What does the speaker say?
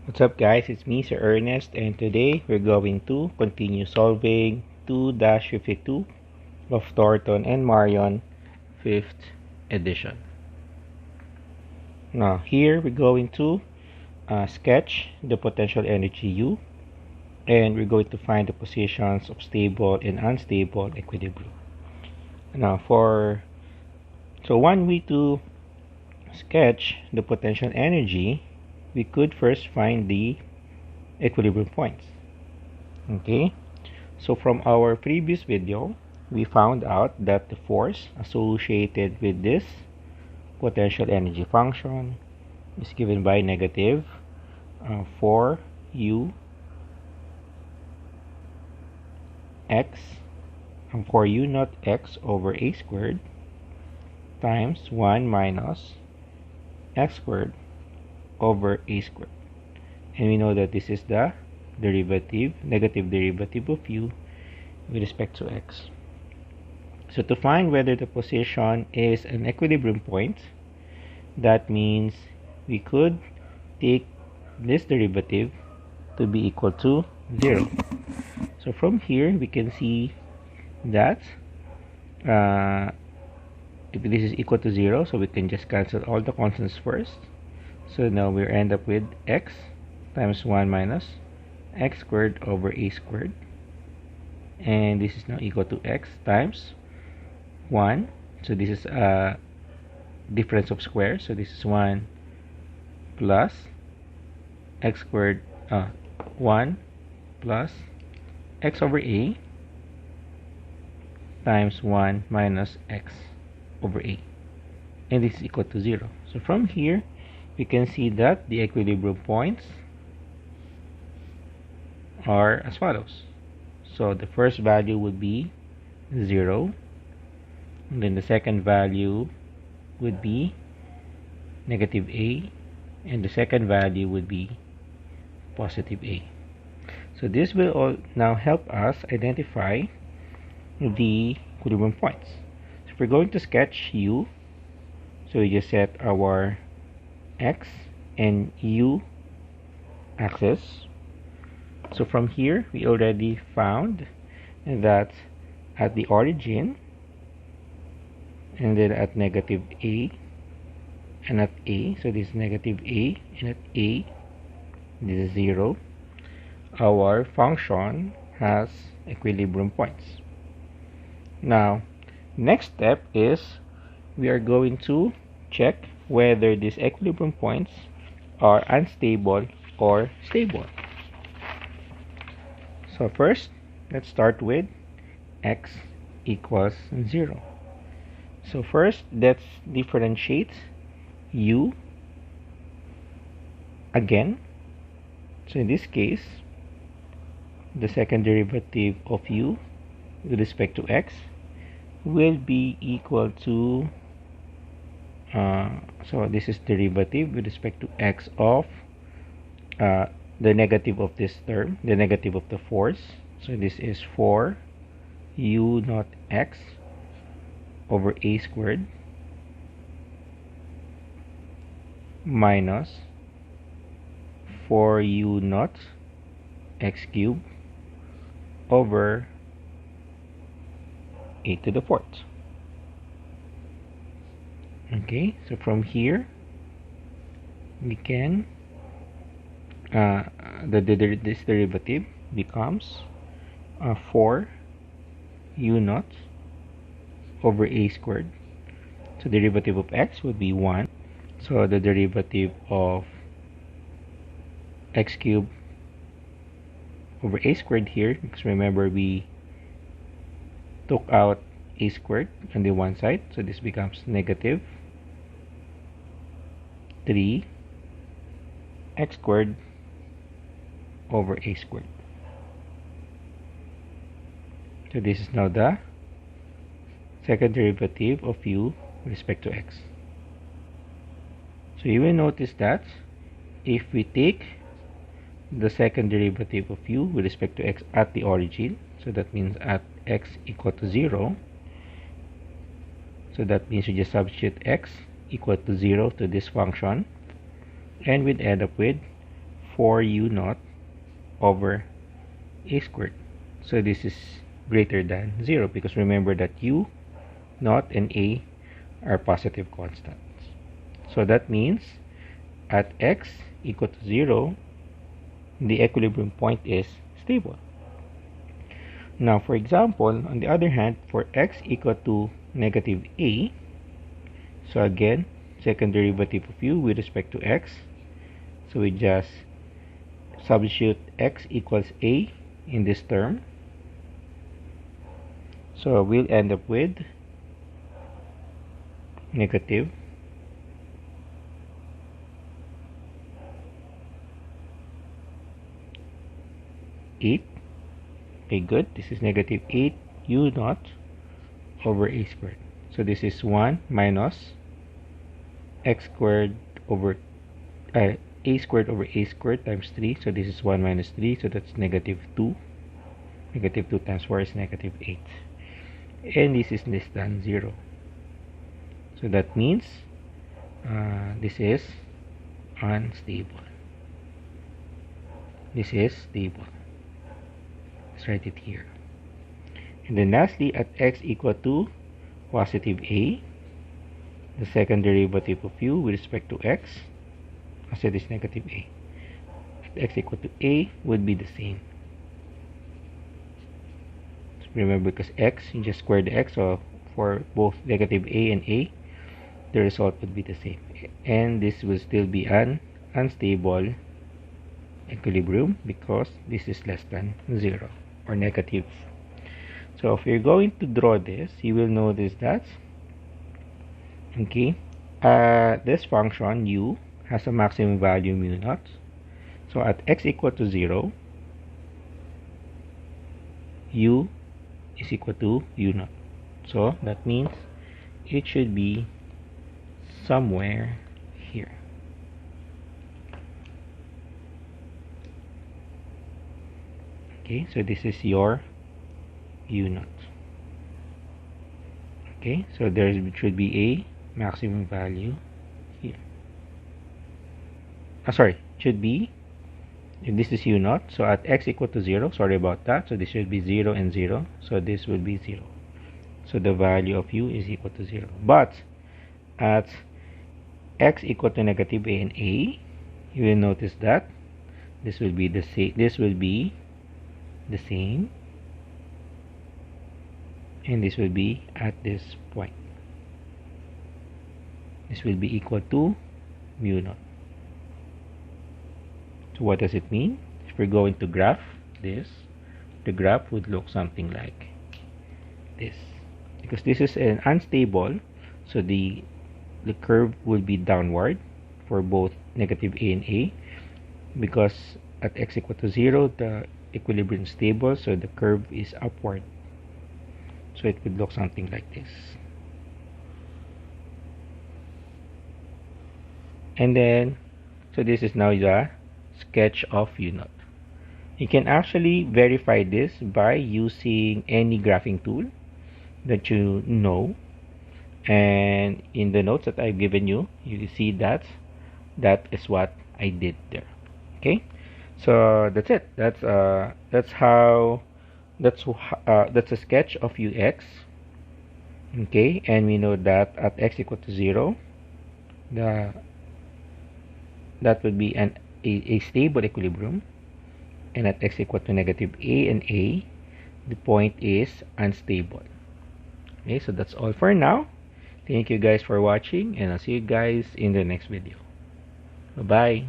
What's up guys, it's me Sir Ernest, and today we're going to continue solving 2-52 of Thornton and Marion 5th edition. Now here we're going to sketch the potential energy U, and we're going to find the positions of stable and unstable equilibrium. Now one way to sketch the potential energy, we could first find the equilibrium points. Okay, so from our previous video, we found out that the force associated with this potential energy function is given by negative 4u x and 4u naught x over a squared times 1 minus x squared over a squared. And we know that this is the negative derivative of u with respect to x. So to find whether the position is an equilibrium point, that means we could take this derivative to be equal to 0. So from here we can see that if this is equal to 0, so we can just cancel all the constants first. So now we end up with x times 1 minus x squared over a squared, and this is now equal to x times 1. So this is a difference of squares, so this is 1 plus x squared 1 plus x over a times 1 minus x over a, and this is equal to 0. So from here we can see that the equilibrium points are as follows. So the first value would be 0, and then the second value would be negative a, and the second value would be positive a. So this will all now help us identify the equilibrium points. So if we're going to sketch u, so we just set our x and u axis. So from here we already found that at the origin, and then at negative a and at a, so this is negative a, and at a this is 0, our function has equilibrium points. Now next step is we are going to check whether these equilibrium points are unstable or stable. So first, let's start with x equals 0. So first, let's differentiate u again. So in this case, the second derivative of u with respect to x will be equal to so this is derivative with respect to x of the negative of this term, the negative of the force. So this is 4 u naught x over a squared minus 4 u naught x cubed over a to the fourth. Okay, so from here we can this derivative becomes 4 u naught over a squared. So the derivative of x would be 1. So the derivative of x cubed over a squared here, because remember we took out a squared on the one side, so this becomes negative 3 x squared over a squared. So this is now the second derivative of u with respect to x. So you will notice that if we take the second derivative of u with respect to x at the origin, so that means at x equal to 0, so that means you just substitute x equal to 0 to this function, and we'd end up with 4 u naught over a squared. So this is greater than 0 because remember that u naught and a are positive constants. So that means at x equal to 0, the equilibrium point is stable. Now, for example, on the other hand, for x equal to negative a, so again, second derivative of u with respect to x, so we just substitute x equals a in this term. So we'll end up with negative 8. Okay, good. This is negative 8 u naught over a squared. So this is 1 minus x squared over a squared over a squared times 3. So this is 1 minus 3. So that's negative 2. Negative 2 times 4 is negative 8. And this is less than 0. So that means this is unstable. This is stable. Let's write it here. And then lastly, at x equal to positive a, the second derivative of u with respect to x, I said is negative a. At x equal to a would be the same. So remember, because x, you just square the x, so for both negative a and a, the result would be the same. And this will still be an unstable equilibrium because this is less than 0 or negative. So if you're going to draw this, you will notice that okay, this function u has a maximum value mu naught. So at x equal to 0, u is equal to u naught. So that means it should be somewhere here. Okay, so this is your u naught. Okay, so there should be a maximum value here. Sorry, should be, if this is u naught, so at x equal to 0, sorry about that, so this should be 0 and 0, so this will be 0. So the value of u is equal to 0. But at x equal to negative a and a, you will notice that this will be the same. This will be the same, and this will be at this point. This will be equal to mu naught. So what does it mean? If we're going to graph this, the graph would look something like this. Because this is an unstable, so the curve will be downward for both negative a and a. Because at x equal to 0, the equilibrium is stable, so the curve is upward. So it would look something like this. And then, so this is now the sketch of u naught. You can actually verify this by using any graphing tool that you know. And in the notes that I've given you, you see that that is what I did there. Okay, so that's it. That's a sketch of ux. Okay, and we know that at x equal to 0, that would be a stable equilibrium, and at x equal to negative a and a, the point is unstable. Okay, so that's all for now. Thank you guys for watching, and I'll see you guys in the next video. Bye bye.